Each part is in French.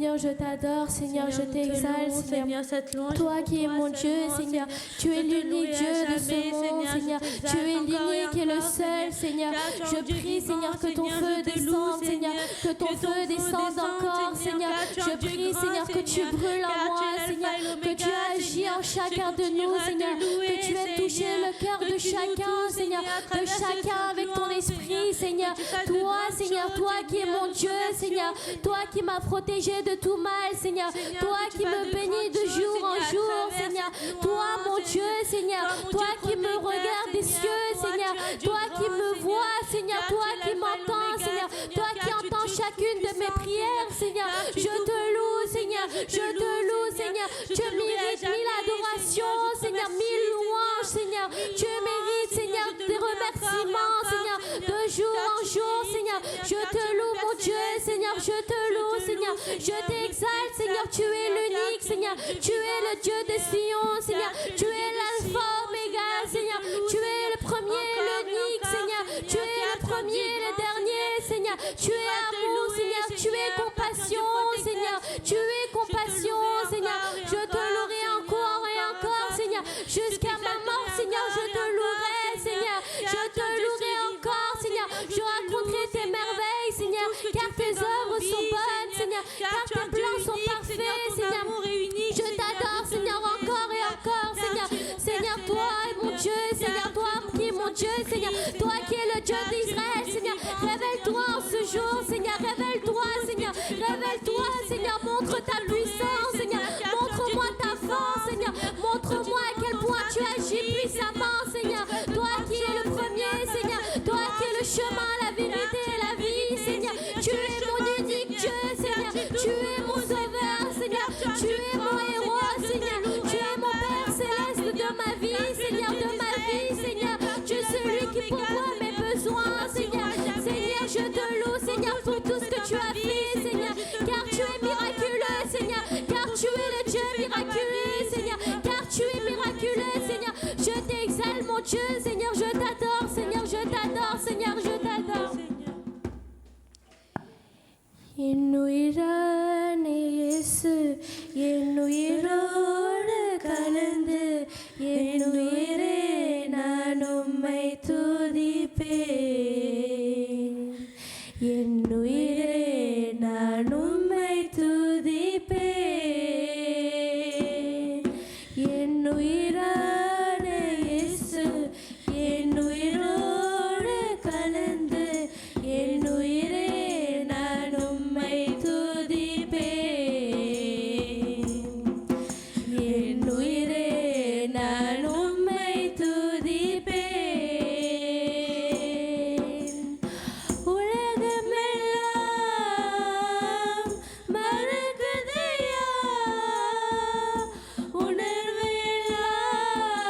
Seigneur, je t'adore, Seigneur, je t'exalte, Seigneur. Toi qui es mon Dieu, Seigneur, tu es l'unique Dieu de ce monde, Seigneur. Tu es l'unique et le seul, Seigneur. Je prie, Seigneur, que ton feu descende, Seigneur, que ton feu descende encore, Seigneur. Je prie, Seigneur, que tu brûles en moi, Seigneur, que tu agis en chacun de nous, Seigneur, que tu aies touché le cœur de chacun, Seigneur, de chacun avec ton esprit, Seigneur. Toi, Seigneur, toi qui es mon Dieu, Seigneur, toi qui m'as protégé de tout mal, Seigneur, toi qui me bénis de jour en jour, Seigneur, toi, mon Dieu, Seigneur, toi qui me regardes des cieux, Seigneur, toi qui me vois, Seigneur, toi qui m'entends, Seigneur, toi qui entends chacune de mes prières, Seigneur, je te loue, Seigneur, je te loue, Seigneur, tu mérites mille adorations, Seigneur, mille louanges, Seigneur, tu mérites, Seigneur, des remerciements, Seigneur, de jour en jour, Seigneur, je te loue, mon Dieu, Seigneur, je te loue, Seigneur, je t'exalte, Seigneur, tu es l'unique, Seigneur, tu es le Dieu de Sion, Seigneur, tu es l'alpha, oméga, Seigneur, tu es le premier, l'unique, Seigneur, tu es le premier, le dernier, Seigneur, tu es amour, Seigneur, tu es compassion, Seigneur, tu es compassion, Seigneur, je te louerai encore et encore, Seigneur, jusqu'à ma mort, Seigneur, je te louerai, Seigneur, je te louerai encore, Seigneur, je raconterai tes merveilles, Seigneur, car tes œuvres sont bonnes, Seigneur, car tes plans sont parfaits, Seigneur, je t'adore, Seigneur, encore et encore, Seigneur, Seigneur, toi, mon Dieu, Seigneur, toi qui es mon Dieu, Seigneur, toi qui es le Dieu d'Israël, Seigneur, révèle-toi en ce jour, Seigneur, révèle-toi, Seigneur, révèle-toi, Seigneur, montre ta puissance, Seigneur, montre-moi ta force, Seigneur, montre-moi à quel point tu agis puissamment, Seigneur, toi qui es le premier, Seigneur, toi qui es le chemin, la vérité et la vie, Seigneur, tu es mon unique Dieu, Seigneur, tu es mon sauveur, Seigneur, tu es mon héros, Seigneur, tu es mon Père céleste de ma vie, Seigneur, de ma vie, Seigneur, tu es celui qui pourvoit mes besoins, Seigneur, Seigneur, je te loue, Seigneur, pour tout ce que tu as fait, Seigneur, car tu es miraculeux, Seigneur, car tu es le Dieu miraculeux, Seigneur, car tu es miraculeux, Seigneur, je t'exalte, mon Dieu, Seigneur, je t'adore, Seigneur, je t'adore, Seigneur, je t'adore. என்னுயிரான இயேசு என்னுயிரோடு கலந்து என்னுயிரே நான் உம்மை துதிப்பேன் என்னுயிரே நான் உம்மை துதிப்பேன் என்னுயிரான இயேசு என்னுயிரோடு கலந்து என்னுயிரே நான் உம்மை துதிப்பேன் என்னுயிரே நான் உம்மை துதிப்பேன் உலகமெல்லாம் மறக்குதையா உணர்வெல்லாம்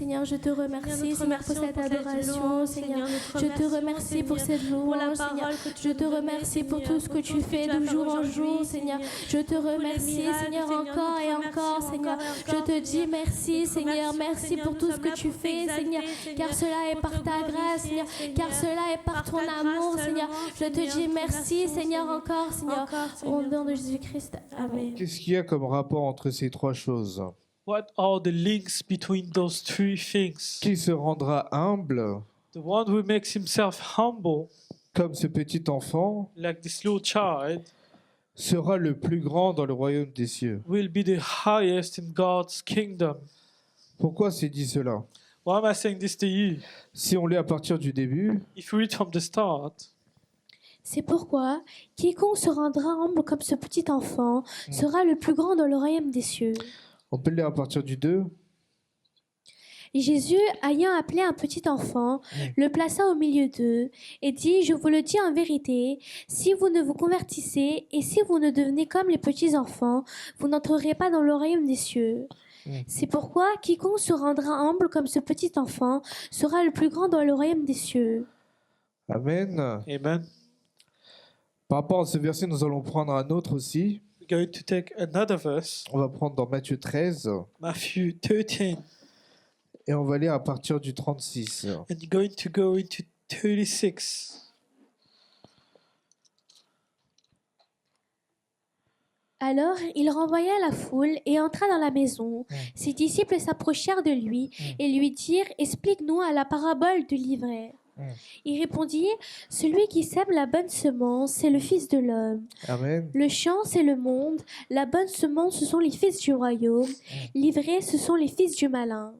Seigneur, je te remercie, Seigneur, pour cette adoration, Seigneur. Je te remercie pour cette louange, Seigneur. Je te remercie pour tout ce que tu fais de jour en jour, Seigneur. Je te remercie, Seigneur, encore et encore, Seigneur. Je te dis merci, Seigneur. Merci pour tout ce que tu fais, Seigneur. Car cela est par ta grâce, Seigneur. Car cela est par ton amour, Seigneur. Je te dis merci, Seigneur, encore, Seigneur. Au nom de Jésus-Christ. Amen. Qu'est-ce qu'il y a comme rapport entre ces trois choses? What are the links between those three things? Qui se rendra humble, The one who makes himself humble, comme ce petit enfant, like this little child, sera le plus grand dans le royaume des cieux. will be the highest in God's kingdom. Pourquoi c'est dit cela? Why am I saying this to you? Si on lit à partir du début, If you read from the start, C'est pourquoi quiconque se rendra humble comme ce petit enfant sera le plus grand dans le royaume des cieux. on peut le lire à partir du 2. Et Jésus, ayant appelé un petit enfant, le plaça au milieu d'eux et dit, je vous le dis en vérité, si vous ne vous convertissez et si vous ne devenez comme les petits enfants, vous n'entrerez pas dans le royaume des cieux. C'est pourquoi quiconque se rendra humble comme ce petit enfant sera le plus grand dans le royaume des cieux. Amen. amen. Par rapport à ce verset, nous allons prendre un autre aussi. We're going to take another verse, On va prendre dans Matthieu 13 Matthew 13, et on va lire à partir du 36. and you're going to go into 36. Alors il renvoya la foule et entra dans la maison. Ses disciples s'approchèrent de lui et lui dirent, explique-nous à la parabole de l'ivraie. Il répondit, celui qui sème la bonne semence, c'est le Fils de l'homme. Amen. Le champ, c'est le monde. La bonne semence, ce sont les fils du royaume. L'ivraie, ce sont les fils du malin.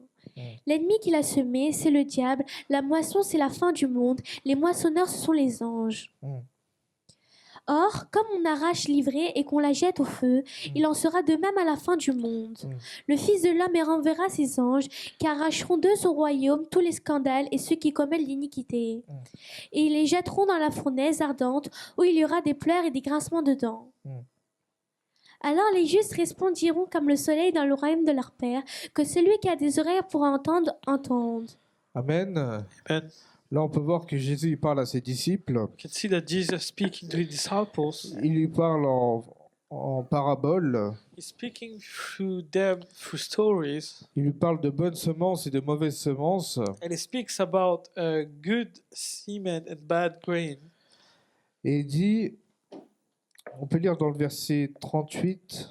L'ennemi qui l'a semé, c'est le diable. La moisson, c'est la fin du monde. Les moissonneurs, ce sont les anges. Or, comme on arrache l'ivrée et qu'on la jette au feu, il en sera de même à la fin du monde. Le Fils de l'homme renverra ses anges, qui arracheront de son royaume tous les scandales et ceux qui commettent l'iniquité. Et ils les jetteront dans la fournaise ardente, où il y aura des pleurs et des grincements de dents. Alors les justes resplendiront comme le soleil dans le royaume de leur Père, que celui qui a des oreilles pour entendre, entende. Amen. Amen. Là, on peut voir que Jésus il parle à ses disciples. You can see that Jesus speaking to his disciples. Il lui parle en parabole. He's speaking through them through stories, Il lui parle de bonnes semences et de mauvaises semences. and he speaks about good semen and bad grain. Et il dit, on peut lire dans le verset 38,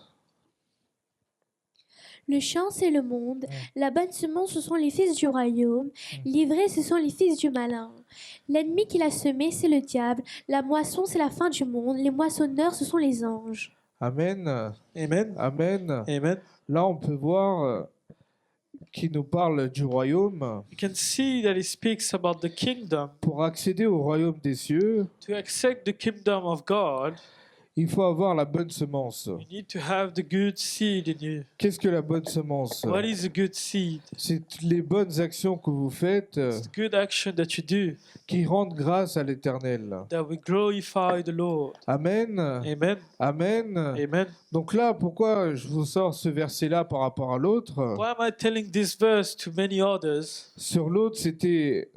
Le champ, c'est le monde. La bonne semence, ce sont les fils du royaume. L'ivrée, ce sont les fils du malin. L'ennemi qui l'a semé, c'est le diable. La moisson, c'est la fin du monde. Les moissonneurs, ce sont les anges. Amen, Amen. Amen. Amen. Là, on peut voir qu'il nous parle du royaume. You can see that he speaks about the kingdom. Pour accéder au royaume des cieux, To accept the kingdom of God, il faut avoir la bonne semence. you need to have the good seed in you. Qu'est-ce que la bonne semence? What is a good seed? C'est les bonnes actions que vous faites It's the good action that you do qui rendent grâce à l'Éternel. that will glorify the Lord. Amen. Amen. Amen. Amen. Donc là, pourquoi je vous sors ce verset-là par rapport à l'autre? Why am I telling this verse to many others? Sur l'autre,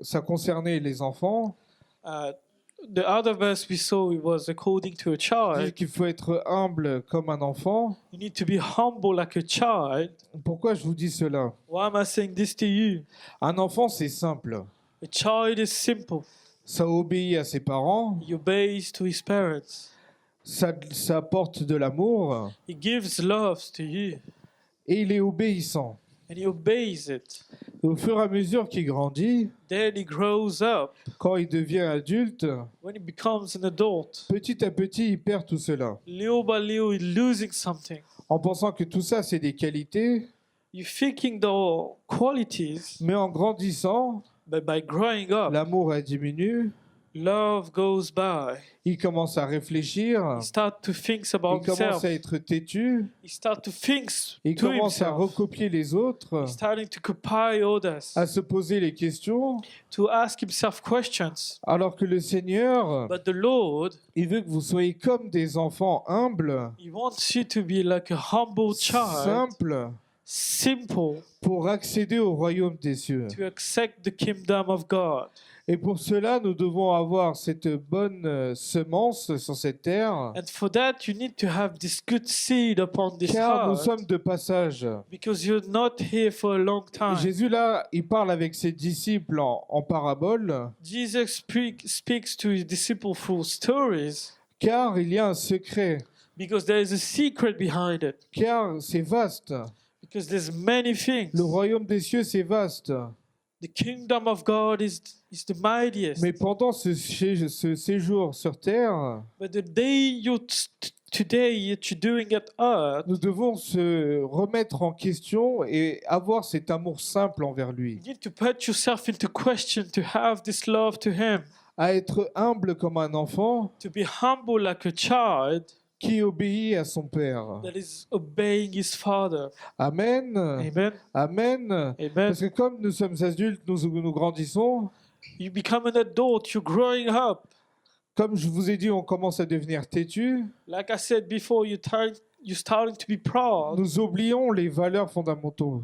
ça concernait les enfants. The other verse we saw, it was according to a Il dit child. qu'il faut être humble comme un enfant. You need to be humble like a child. Pourquoi je vous dis cela? Why am I saying this to you? Un enfant, c'est simple. A child is simple. Ça obéit à ses parents. He obeys to his parents. Ça apporte de l'amour. He gives love to you, Et il est obéissant. and he obeys it. Au fur et à mesure qu'il grandit, Then he grows up. quand il devient adulte, When he becomes an adult, petit à petit, il perd tout cela. little by little, he's losing something. En pensant que tout ça, c'est des qualités. You're thinking the qualities, Mais en grandissant, but by growing up, l'amour elle diminue. love goes by. Il commence à réfléchir. He starts to think about Il commence himself. à être têtu. He starts to think Il to commence à himself. recopier les autres. He's starting to copy others, À se poser les questions. to ask himself questions. Alors que le Seigneur, But the Lord, il veut que vous soyez comme des enfants humbles, He wants you to be like a humble child, simples, simple, pour accéder au royaume des cieux. to accept the kingdom of God. Et pour cela, nous devons avoir cette bonne semence sur cette terre, And for that, you need to have this good seed upon this car nous heart, sommes de passage. because you're not here for a long time. Jésus, là, il parle avec ses disciples en parabole, Jesus speaks to his disciples through stories, car il y a un secret, because there is a secret behind it, car c'est vaste. because there's many things. Le royaume des cieux, c'est vaste. The kingdom of God is the mightiest. Mais pendant ce séjour sur terre, But the day today that you're doing at earth, nous devons se remettre en question et avoir cet amour simple envers lui. you need to put yourself into question, to have this love to Him, À être humble comme un enfant to be humble like a child qui obéit à son Père. that is obeying his Father. Amen. Amen. Amen. Amen. Parce que comme nous sommes adultes, nous grandissons. You become an adult, you're growing up. Comme je vous ai dit, on commence à devenir têtu. Like I said before, you're starting to be proud. Nous oublions les valeurs fondamentaux.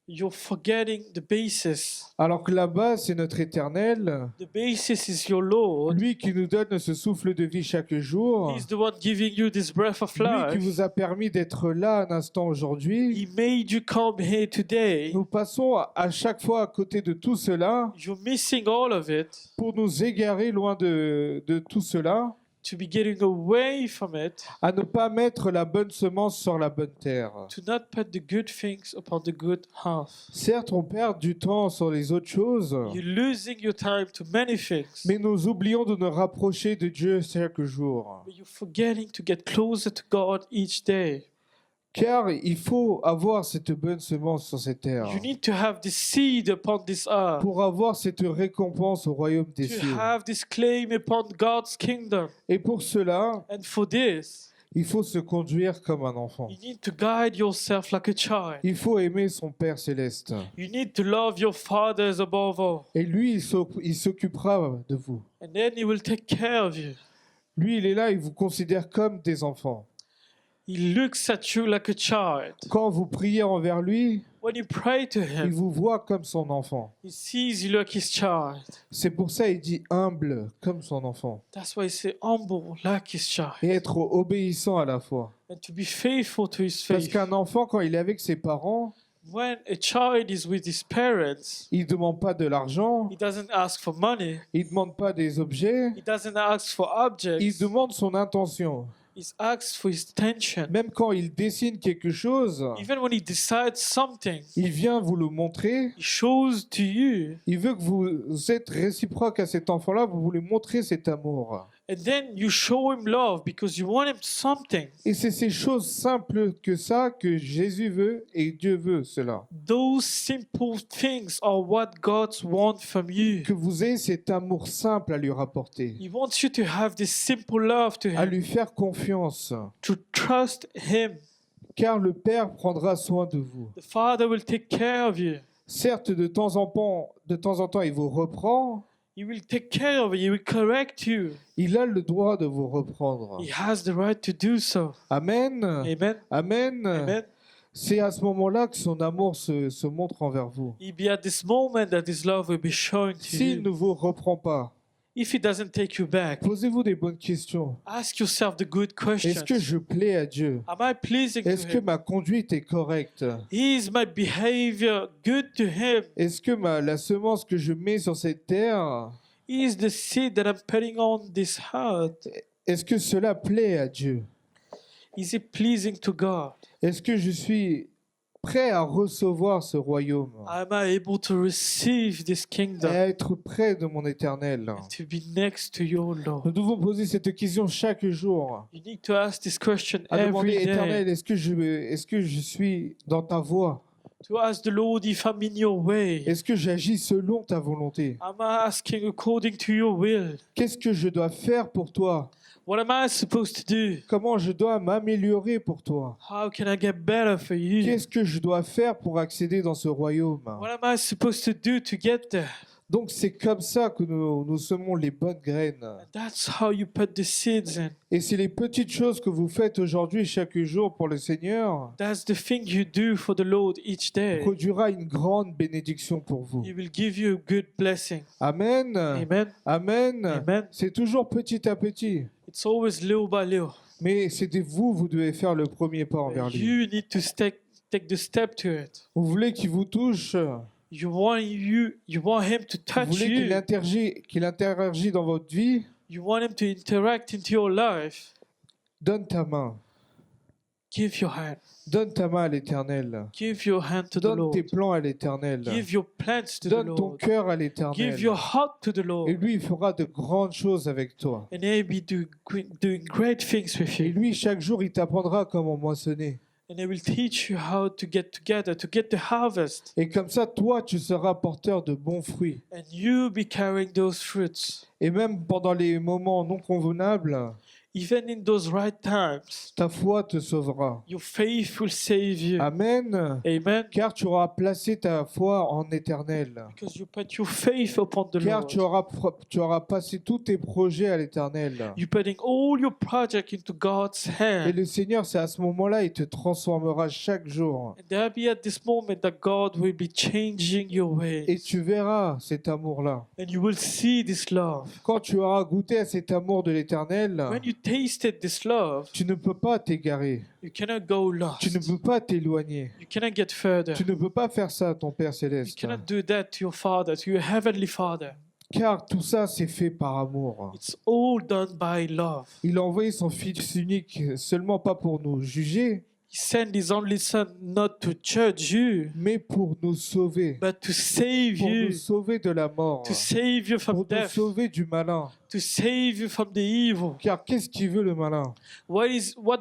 You're forgetting the basis. Alors que là-bas, c'est notre Éternel, The basis is your Lord. lui qui nous donne ce souffle de vie chaque jour, He's the one giving you this breath of lui qui life. vous a permis d'être là un instant aujourd'hui. He made you come here today. Nous passons à chaque fois à côté de tout cela You're missing all of it pour nous égarer loin de tout cela, to be getting away from it, à ne pas mettre la bonne semence sur la bonne terre. to not put the good things upon the good half. Certes, on perd du temps sur les autres choses, You're losing your time to many things, mais nous oublions de nous rapprocher de Dieu chaque jour. but you're forgetting to get closer to God each day. Car il faut avoir cette bonne semence sur cette terre You need to have this seed upon this earth. pour avoir cette récompense au royaume des To cieux. have this claim upon God's kingdom. Et pour cela, And for this, il faut se conduire comme un enfant. you need to guide yourself like a child. Il faut aimer son Père céleste. You need to love your fathers above all. Et lui, il s'occupera de vous. And then he will take care of you. Lui, il est là, il vous considère comme des enfants. He looks at you like a child. Quand vous priez envers lui, When you pray to il him, vous voit comme son enfant. he sees you like his child. C'est pour ça qu'il dit humble comme son enfant. That's why he says humble like his child. Et être obéissant à la fois. And to be faithful to his Parce faith. qu'un enfant, quand il est avec ses parents, When a child is with his parents, il ne demande pas de l'argent, he doesn't ask for money. il ne demande pas des objets, He doesn't ask for il objects. demande son intention. He asks for his attention. Même quand il dessine quelque chose, Even when he decides something, il vient vous le montrer. he shows to you. Il veut que vous êtes réciproque à cet enfant-là, vous voulez montrer cet amour. And then you show him love because you want him something. Et c'est ces choses simples que ça que Jésus veut et Dieu veut cela. Those simple things are what God wants from you. Que vous ayez cet amour simple à lui rapporter, He wants you to have this simple love to à him, lui faire confiance, to trust him. car le Père prendra soin de vous. The Father will take care of you. Certes, de temps en temps, il vous reprend. He will take care of you. He will correct you. Il a le droit de vous reprendre. He has the right to do so. Amen. Amen. Amen. Amen. C'est à ce moment-là que son amour se montre envers vous. It be at this moment that his love will be shown to S'il ne you. vous reprend pas, If he doesn't take you back, posez-vous des bonnes questions. ask yourself the good questions. Est-ce que je plais à Dieu? Am I pleasing Est-ce to que him? ma conduite est correcte? Is my behavior good to him? Est-ce que la semence que je mets sur cette terre, Is the seed that I'm putting on this heart, est-ce que cela plaît à Dieu? is it pleasing to God? Est-ce que je suis prêt à recevoir ce royaume? Am I able to receive this Et kingdom à être près de mon éternel? and to be next to your Nous Lord? devons poser cette question chaque jour. You need to ask this question À demander, every éternel, day. est-ce que je suis dans ta voie? To ask the Lord if I'm in your way. Est-ce que j'agis selon ta volonté? Am I asking according to your will? Qu'est-ce que je dois faire pour toi? What am I supposed to do? Comment je dois m'améliorer pour toi? How can I get better for you? Qu'est-ce que je dois faire pour accéder dans ce royaume? What am I supposed to do to get there? Donc c'est comme ça que nous semons les bonnes graines. And that's how you put the seeds in. Et c'est les petites choses que vous faites aujourd'hui chaque jour pour le Seigneur That's the thing you do for the Lord each day. produira une grande bénédiction pour vous. He will give you a good blessing. Amen. Amen. Amen. Amen. C'est toujours petit à petit. It's always little by little. Mais c'est vous devez faire le premier pas envers lui. You need to take the step to it. Vous voulez qu'il vous touche? You want him to Vous touch voulez you. qu'il interagisse dans votre vie? You want him to interact into your life. Donne ta main. Give your hand. Donne ta main à l'Éternel. Give your hand to the Donne Lord. tes plans à l'Éternel. Give your plans to the Donne ton Lord. cœur à Give l'Éternel. your heart to the Et Lord. lui, il fera de grandes choses avec toi. And he will be doing great things with Et you. lui, chaque jour, il t'apprendra comment moissonner. And he will teach you how to get together, to get the harvest. Et comme ça, toi, tu seras porteur de bons fruits. And you be carrying those fruits. Et même pendant les moments non convenables, Even in those right times, ta foi te sauvera. your faith will save you. Amen. Amen. Car tu auras placé ta foi en éternel. Because you put your faith upon the Car Lord. tu auras passé tous tes projets à l'éternel. You're putting all your project into God's Et hand. le Seigneur, c'est à ce moment-là, il te transformera chaque jour. And there be at this moment that God will be changing your Et ways. tu verras cet amour-là. And you will see this love. Quand tu auras goûté à cet amour de l'éternel, When you tasted this love, tu ne peux pas t'égarer. you cannot go lost. Tu ne peux pas t'éloigner. You cannot get further. Tu ne peux pas faire ça à ton Père You céleste. cannot do that to your Father, to your Heavenly Father. Car tout ça, c'est fait par amour. It's all done by love. Il a envoyé son Fils unique seulement pas pour nous juger, He He sent His only Son not to judge you, mais pour nous sauver, but to save pour you, nous sauver de la mort, to save you from pour nous death, sauver du malin. to save you from the evil. Car qu'est-ce qu'il veut le malin? What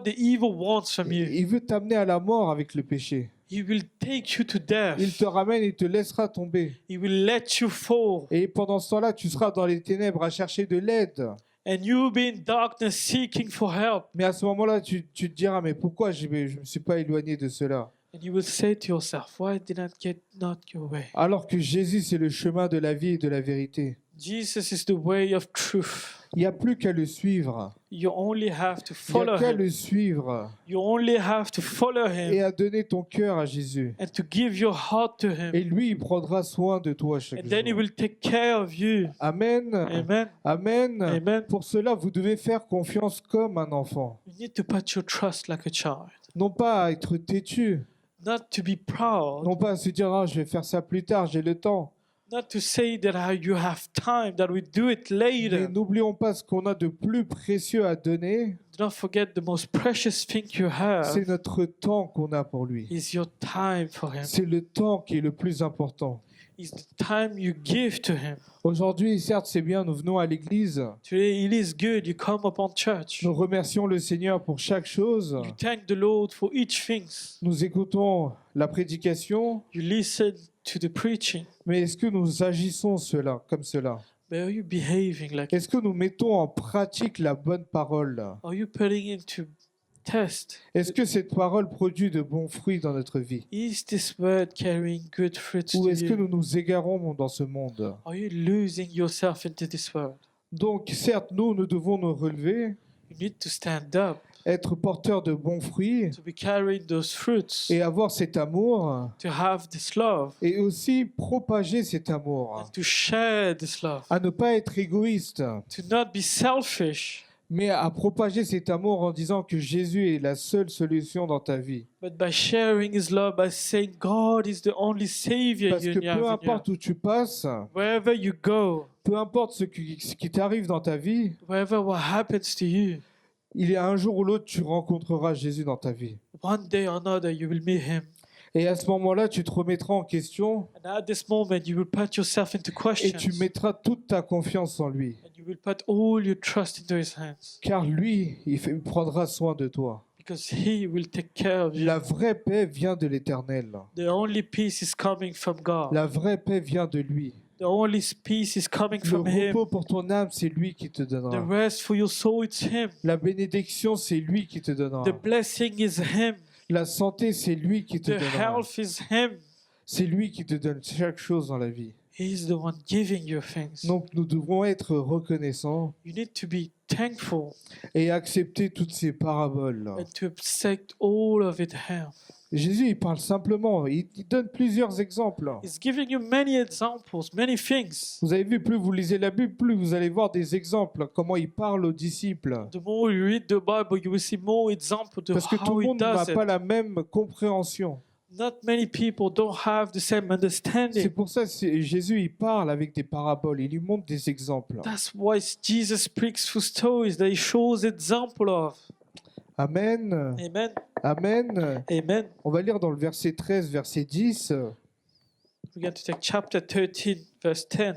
the evil wants from you? Il veut t'amener à la mort avec le péché. He will take you to death. Il te ramène et te laissera tomber. He will let you fall. Et pendant ce temps-là, tu seras dans les ténèbres à chercher de l'aide. And you will be in darkness seeking for help. Mais à ce moment-là, tu te diras, mais pourquoi je ne me suis pas éloigné de cela? And you will say to yourself, why did I not go away? Alors que Jésus, c'est le chemin de la vie et de la vérité. Jesus is the way of truth. Il n'y a plus qu'à le suivre. You only have to Il n'y follow a qu'à him. le suivre You only have to follow et him à donner ton cœur à Jésus. and to give your heart to Et him. lui, il prendra soin de toi chaque And then he jour. will take care of you. Amen. Amen. Amen. Amen. Pour cela, vous devez faire confiance comme un enfant. You need to put your trust like a child. Non pas à être têtu, Not to be proud. non pas à se dire, ah, je vais faire ça plus tard, j'ai le temps. Not to say that you have time, that we do it Mais later. n'oublions pas ce qu'on a de plus précieux à donner, Do not forget the most precious thing you have c'est notre temps qu'on a pour lui. is your time for him. C'est le temps qui est le plus important. It's the time you give to him. Aujourd'hui, certes, c'est bien, nous venons à l'église. Today it is good you come upon church. Nous remercions le Seigneur pour chaque chose. You thank the Lord for each thing. Nous écoutons la prédication, You listen to the preaching. mais est-ce que nous agissons comme cela? But are you behaving like Est-ce que nous mettons en pratique la bonne parole? Are you putting into test? Est-ce que cette parole produit de bons fruits dans notre vie? Is this word carrying good fruits Ou to est-ce que you? nous nous égarons dans ce monde? Are you losing yourself into this world? Donc, certes, nous devons nous relever, You need to stand up être porteurs de bons fruits to be carrying those fruits, et avoir cet amour to have this love, et aussi propager cet amour. and to share this love, À ne pas être égoïste, to not be selfish, mais à propager cet amour en disant que Jésus est la seule solution dans ta vie. but by sharing His love, by saying God is the only Savior Parce you que have in peu your importe où tu passes, wherever you go, peu importe ce qui t'arrive dans ta vie, wherever what happens to you, il y a un jour ou l'autre, tu rencontreras Jésus dans ta vie. one day or another you will meet Him. Et à ce moment-là, tu te remettras en question And at this moment, you will put yourself into et tu questions, mettras toute ta confiance en lui. and you will put all your trust into His hands, Car lui, il prendra soin de toi. because He will take care of you. La vraie paix vient de l'Éternel. The only peace is coming from God. La vraie paix vient de lui. The only peace is coming Le from Him. repos pour ton âme, c'est lui qui te The donnera. rest for your soul, it's Him. La bénédiction, c'est lui qui te donnera. The blessing is Him. La santé, c'est lui qui te The donnera. health is Him. C'est lui qui te donne chaque chose dans la vie. He's the one giving you things. Donc nous devons être reconnaissants You need to be thankful et accepter toutes ces paraboles. and to accept all of it Him. Jésus, il parle simplement, il donne plusieurs exemples. He's giving you many examples, many things. Vous avez vu, plus vous lisez la Bible, plus vous allez voir des exemples, comment il parle aux disciples. The more you read the Bible, you will see more examples of Parce que tout how le He monde n'a does it. pas la même compréhension. Not many people don't have the same C'est understanding. pour ça que Jésus, il parle avec des paraboles, il lui montre des exemples. That's why Jesus speaks through stories that He shows example of. Amen. Amen. Amen. Amen. On va lire dans le verset 13, verset 10. We're going to take chapter 13, verse 10.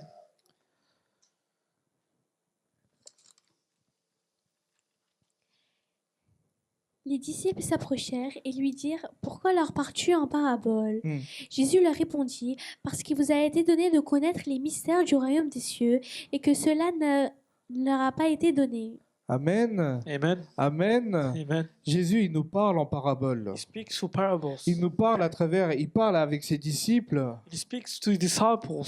Les disciples s'approchèrent et lui dirent « Pourquoi leur parles-tu en parabole ?» Hmm. Jésus leur répondit « Parce qu'il vous a été donné de connaître les mystères du royaume des cieux et que cela ne leur a pas été donné. Amen. Amen. Amen. Amen. Jésus, il nous parle en parabole. He speaks through parables. Il nous parle il parle avec ses disciples. He speaks to his disciples.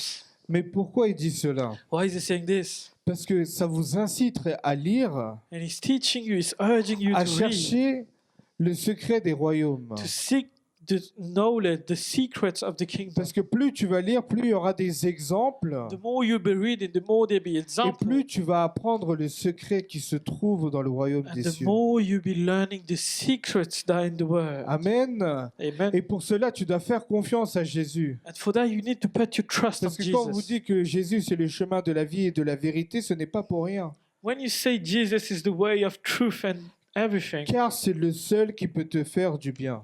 Mais pourquoi il dit cela? Why is he saying this? Parce que ça vous incite à lire, And he's teaching you, he's urging you à to read, chercher le secret des royaumes. to seek the knowledge, the secrets of the kingdom. Parce que plus tu vas lire, plus il y aura des exemples. The more you'll be reading, the more there'll be Et examples. plus tu vas apprendre le secret qui se trouve dans le royaume And des the cieux. more you'll be learning the secrets that are in the word. Amen. Amen. Et pour cela, tu dois faire confiance à Jésus. And for that, you need to put your trust Parce on que quand on vous Jesus. dit que Jésus, c'est le chemin de la vie et de la vérité, ce n'est pas pour rien. When you say Jesus is the way of truth and everything. car c'est le seul qui peut te faire du bien.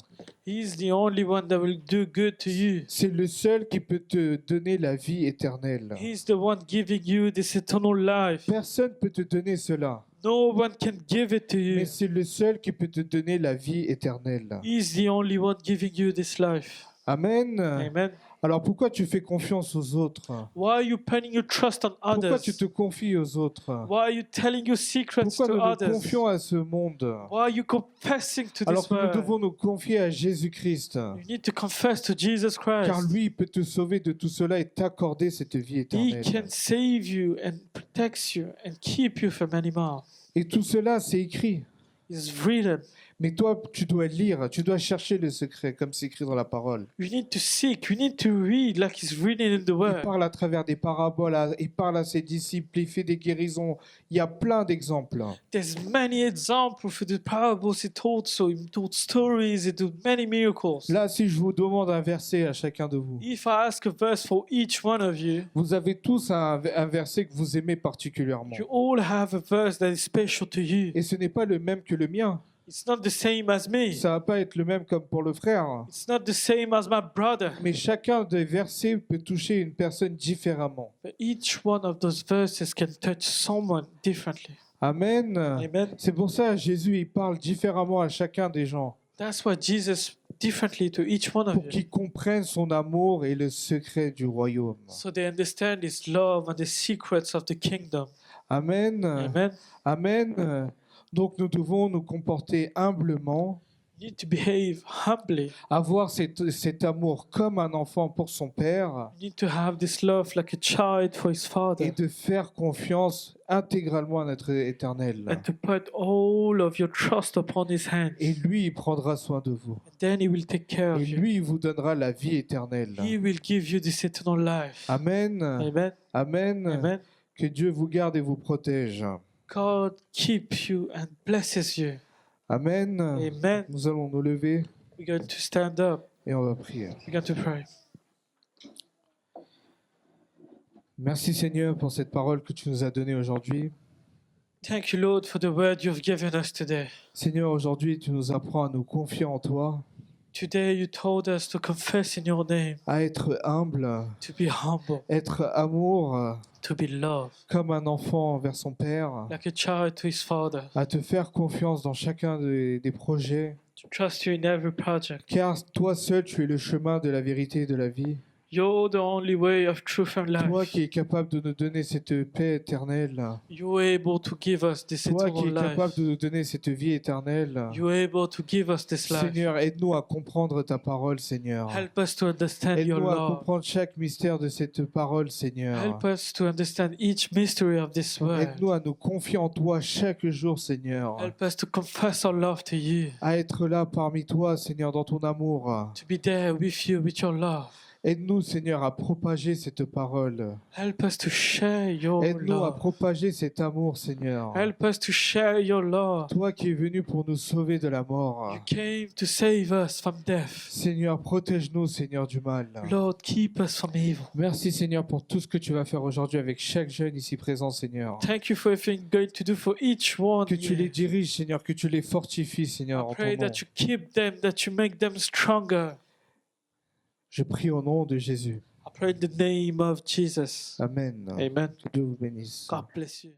He's the only one that will do good to you. C'est le seul qui peut te donner la vie éternelle. He's the one giving you this eternal life. Personne ne peut te donner cela, No one can give it to you. mais c'est le seul qui peut te donner la vie éternelle. He's the only one giving you this life. Amen. Amen. Alors pourquoi tu fais confiance aux autres? Why are you putting your trust on Pourquoi tu others? te confies aux autres? Why are you telling your secrets Pourquoi to nous nous others? confions à ce monde Why are you confessing to alors this que nous world? devons nous confier à Jésus-Christ? You need to confess to Jesus Car Christ. lui peut te sauver de tout cela et t'accorder cette vie He éternelle. can save you and protect you and keep you from any harm. Et tout cela, c'est écrit. It's written. Mais toi, tu dois lire, tu dois chercher le secret, comme c'est écrit dans la parole. You need to seek. You need to read like it's written in the Il Word. parle à travers des paraboles, il parle à ses disciples, il fait des guérisons. Il y a plein d'exemples. There's many examples for the parables he told. So he told stories. He did many miracles. Là, si je vous demande un verset à chacun de vous, If I ask a verse for each one of you, vous avez tous un verset que vous aimez particulièrement. you all have a verse that is special to you. Et ce n'est pas le même que le mien. It's not the same as me. Ça va pas être le même comme pour le frère. It's not the same as my brother. Mais chacun des versets peut toucher une personne différemment. But each one of those verses can touch someone differently. Amen. Amen. C'est pour ça que Jésus il parle différemment à chacun des gens. That's why Jesus differently to each one of Pour you. qu'ils comprennent son amour et le secret du royaume. So they understand His love and the secrets of the kingdom. Amen. Amen. Amen. Donc nous devons nous comporter humblement, You need to behave humbly. avoir cet amour comme un enfant pour son père You need to have this love like a child for his et father. de faire confiance intégralement à notre éternel. And to put all of your trust upon his hands. Et lui, il prendra soin de vous. And then he will take care Et of you. lui, il vous donnera la vie éternelle. He will give you this eternal life. Amen. Amen. Amen. Amen. Que Dieu vous garde et vous protège. God keeps you and blesses you. Amen. Amen. Nous allons nous lever We're going to stand up. et on va prier. We're going to pray. Merci Seigneur pour cette parole que tu nous as donnée aujourd'hui. Thank you, Lord, for the word you've given us today. Seigneur, aujourd'hui, tu nous apprends à nous confier en toi, Today you told us to confess in your name, à être humble, to be humble, être amour to be loved, comme un enfant envers son père, like a child to his father, à te faire confiance dans chacun des projets, to trust you in every project. car toi seul, tu es le chemin de la vérité et de la vie. You're the only way of truth and Toi life. qui es capable de nous donner cette paix éternelle. You're able to give us this Toi qui es eternal capable life. de nous donner cette vie éternelle. You're able to give us this life. Seigneur, aide-nous à comprendre ta parole, Seigneur. Help us to understand your Aide-nous à love. comprendre chaque mystère de cette parole, Seigneur. Help us to understand each mystery of this word. Aide-nous à nous confier en toi chaque jour, Seigneur. Help us to confess our love to you, À être là parmi toi, Seigneur, dans ton amour. to be there with you with your love. Aide-nous, Seigneur, à propager cette parole. Help us to share your Aide-nous à love. propager cet amour, Seigneur. Help us to share your love. Toi qui es venu pour nous sauver de la mort. You came to save us from death. Seigneur, protège-nous, Seigneur, du mal. Lord, keep us from evil. Merci, Seigneur, pour tout ce que tu vas faire aujourd'hui avec chaque jeune ici présent, Seigneur. Thank you for everything you're going to do for each one. Que tu les here. diriges, Seigneur, que tu les fortifies, Seigneur, en I ton pray nom. that you keep them, that you make them stronger. Je prie au nom de Jésus. I pray in the name of Jesus. Amen. Amen. Que Dieu vous bénisse. God bless you.